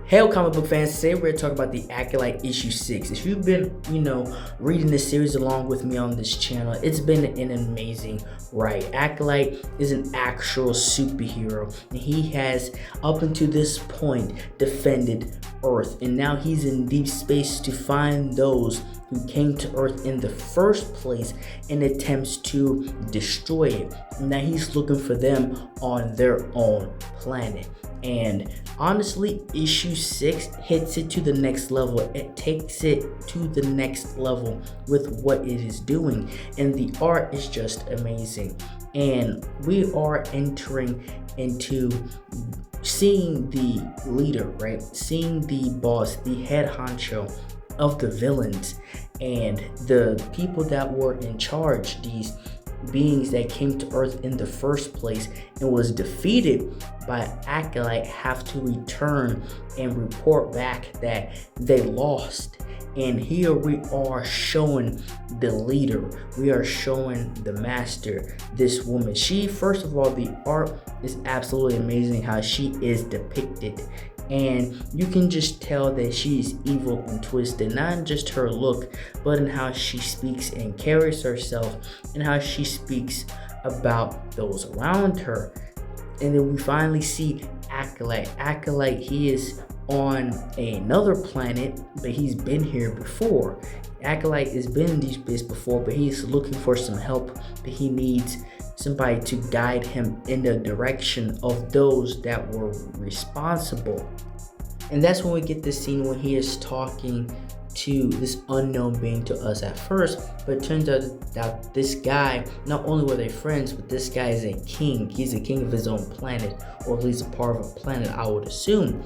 Hail comic book fans, today we're going to talk about the Acolyte issue 6. If you've been, reading this series along with me on this channel, it's been an amazing ride. Acolyte is an actual superhero, and he has, up until this point, defended Earth. And now he's in deep space to find those who came to Earth in the first place and attempts to destroy it. Now he's looking for them on their own planet. And honestly, issue 6 hits it to the next level. It takes it to the next level with what it is doing, and the art is just amazing. And we are entering into seeing the leader, right? Seeing the boss, the head honcho of the villains, and the people that were in charge, these beings that came to Earth in the first place and was defeated by Acolyte, have to return and report back that they lost. And here we are showing the leader, we are showing the master, this woman. She, first of all, the art is absolutely amazing how she is depicted, and you can just tell that she is evil and twisted, not in just her look, but in how she speaks and carries herself, and how she speaks about those around her. And then we finally see Acolyte, he is on another planet, but he's been here before. Acolyte has been in deep space before, but he's looking for some help, but he needs somebody to guide him in the direction of those that were responsible. And that's when we get this scene when he is talking to this unknown being to us at first, but it turns out that this guy, not only were they friends, but this guy is a king. He's a king of his own planet, or at least a part of a planet, I would assume.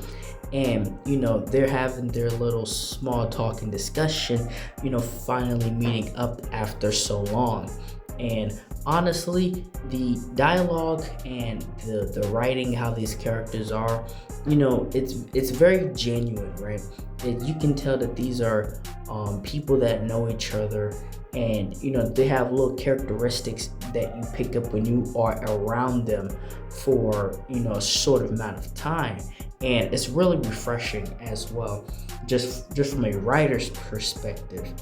And they're having their little small talk and discussion, finally meeting up after so long. And honestly, the dialogue and the writing, how these characters are, it's very genuine, right? You can tell that these are people that know each other, and they have little characteristics that you pick up when you are around them for a short amount of time. And it's really refreshing as well, just from a writer's perspective,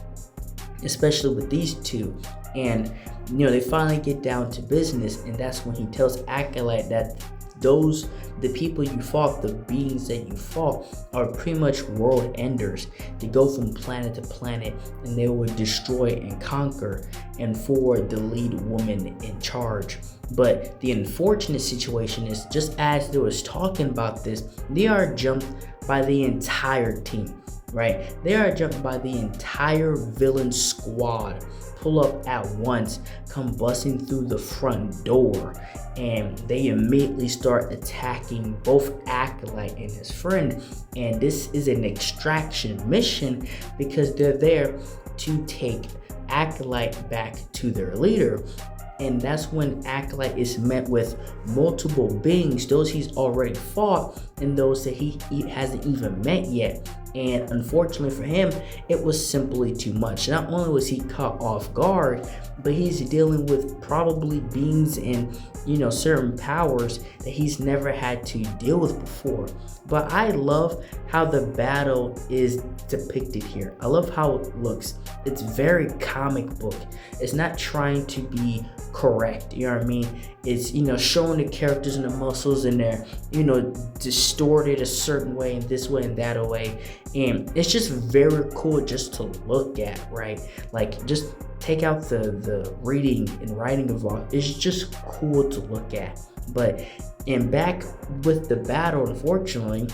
especially with these two. And they finally get down to business, and that's when he tells Acolyte that the people you fought, the beings that you fought, are pretty much world enders. They go from planet to planet, and they will destroy and conquer, and for the lead woman in charge. But the unfortunate situation is, just as they was talking about this, they are jumped by the entire team, right? They are jumped by the entire villain squad, pull up at once, come busting through the front door, and they immediately start attacking both Acolyte and his friend. And this is an extraction mission because they're there to take Acolyte back to their leader. And that's when Acolyte is met with multiple beings, those he's already fought and those that he hasn't even met yet. And unfortunately for him, it was simply too much. Not only was he caught off guard, but he's dealing with probably beings and certain powers that he's never had to deal with before. But I love how the battle is depicted here. I love how it looks. It's very comic book. It's not trying to be correct, you know what I mean? It's showing the characters and the muscles, and they're distorted a certain way, and this way and that way, and it's just very cool just to look at, right? Like, just take out the reading and writing of all, it's just cool to look at. But back with the battle, unfortunately,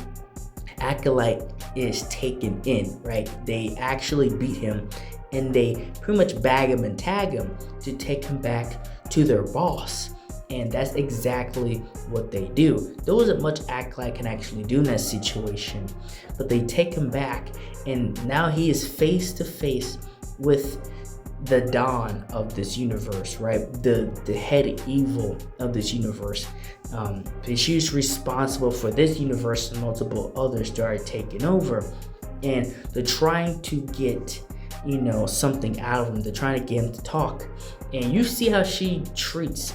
Acolyte is taken in, right? They actually beat him, and they pretty much bag him and tag him to take him back to their boss. And that's exactly what they do. There wasn't much Acolyte can actually do in that situation, but they take him back, and now he is face to face with the dawn of this universe, right? The head evil of this universe. She's responsible for this universe and multiple others that are taken over, and they're trying to get something out of him. They're trying to get him to talk, and you see how she treats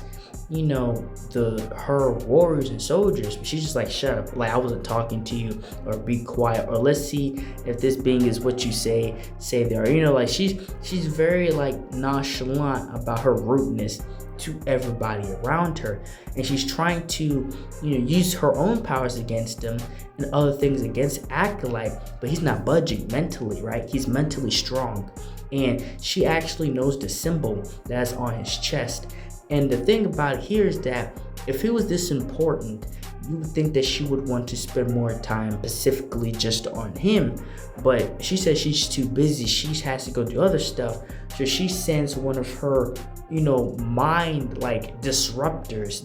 her warriors and soldiers, but she's just like, shut up, like I wasn't talking to you, or be quiet, or let's see if this being is what you say they are. Like she's very like nonchalant about her rudeness to everybody around her, and she's trying to use her own powers against him and other things against Acolyte, but he's not budging mentally, right? He's mentally strong, and she actually knows the symbol that's on his chest. And the thing about it here is that if he was this important, you would think that she would want to spend more time specifically just on him, but she says she's too busy, she has to go do other stuff, so she sends one of her mind like disruptors,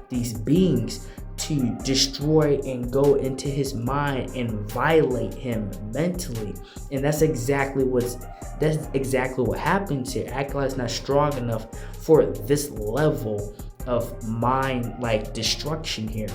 these beings, to destroy and go into his mind and violate him mentally. And that's exactly what happens here. Acolyte's not strong enough for this level of mind like destruction here.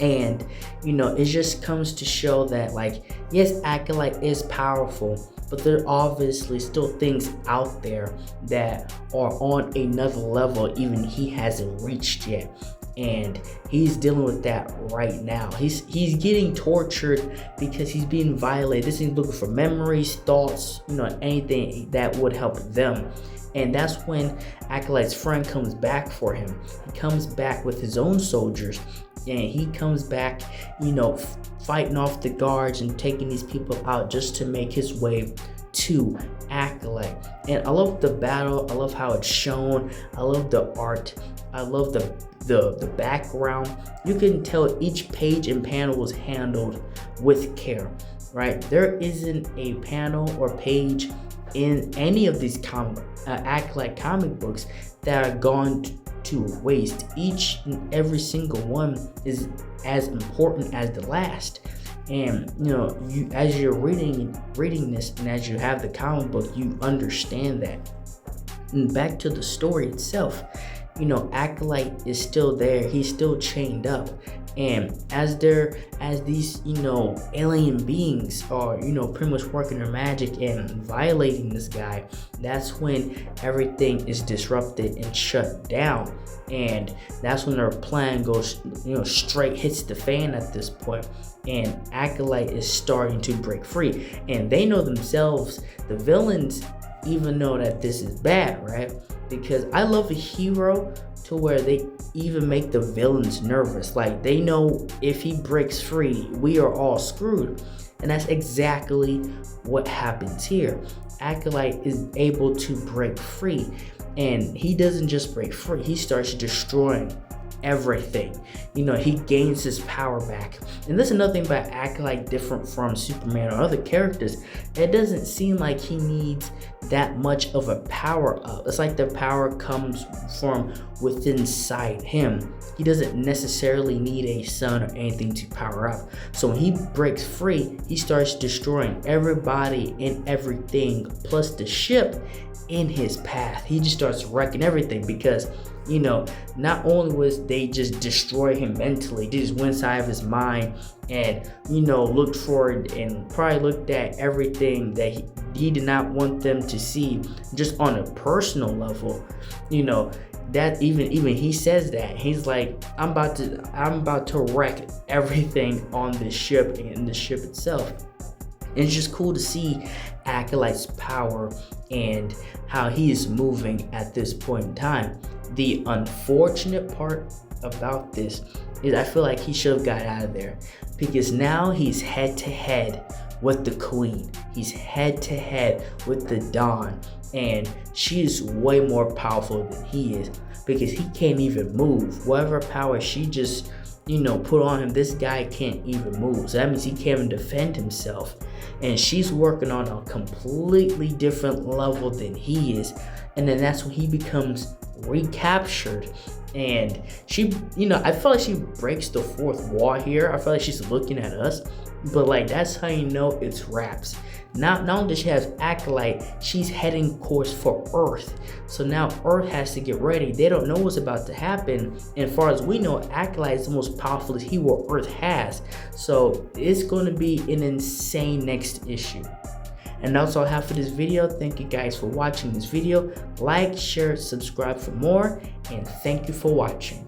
And it just comes to show that, like, yes, Acolyte is powerful, but there are obviously still things out there that are on another level even he hasn't reached yet, and he's dealing with that right now. He's getting tortured because he's being violated. This is looking for memories, thoughts, anything that would help them. And that's when Acolyte's friend comes back for him. He comes back with his own soldiers, and he comes back, fighting off the guards and taking these people out just to make his way to Acolyte. And I love the battle. I love how it's shown. I love the art. I love the background. You can tell each page and panel was handled with care, right? There isn't a panel or page in any of these Acolyte comic books that are gone to waste. Each and every single one is as important as the last. And you, as you're reading this, and as you have the comic book, you understand that. And back to the story itself, Acolyte is still there. He's still chained up. And as these alien beings are pretty much working their magic and violating this guy, that's when everything is disrupted and shut down. And that's when their plan goes straight hits the fan at this point, and Acolyte is starting to break free. And they know themselves, the villains even know that this is bad, right? Because I love a hero to where they even make the villains nervous. Like, they know if he breaks free, we are all screwed. And that's exactly what happens here. Acolyte is able to break free, and he doesn't just break free, he starts destroying everything. He gains his power back. And that's another thing about Acolyte, different from Superman or other characters. It doesn't seem like he needs that much of a power up. It's like the power comes from within inside him. He doesn't necessarily need a sun or anything to power up. So when he breaks free, he starts destroying everybody and everything, plus the ship in his path. He just starts wrecking everything because not only was they just destroy him mentally, they just went inside of his mind and looked forward and probably looked at everything that he did not want them to see, just on a personal level. That even he says that he's like, I'm about to wreck everything on this ship and the ship itself. And it's just cool to see Acolyte's power and how he is moving at this point in time. The unfortunate part about this is I feel like he should have got out of there, because now he's head to head with the Queen. He's head to head with the Dawn, and she is way more powerful than he is, because he can't even move. Whatever power she just put on him, this guy can't even move. So that means he can't even defend himself. And she's working on a completely different level than he is. And then that's when he becomes recaptured. And she, I feel like she breaks the fourth wall here. I feel like she's looking at us. But like, that's how you know it's wraps. Not only does she have Acolyte, she's heading course for Earth. So now Earth has to get ready. They don't know what's about to happen. And as far as we know, Acolyte is the most powerful hero Earth has. So it's going to be an insane next issue. And that's all I have for this video. Thank you guys for watching this video. Like, share, subscribe for more, and thank you for watching.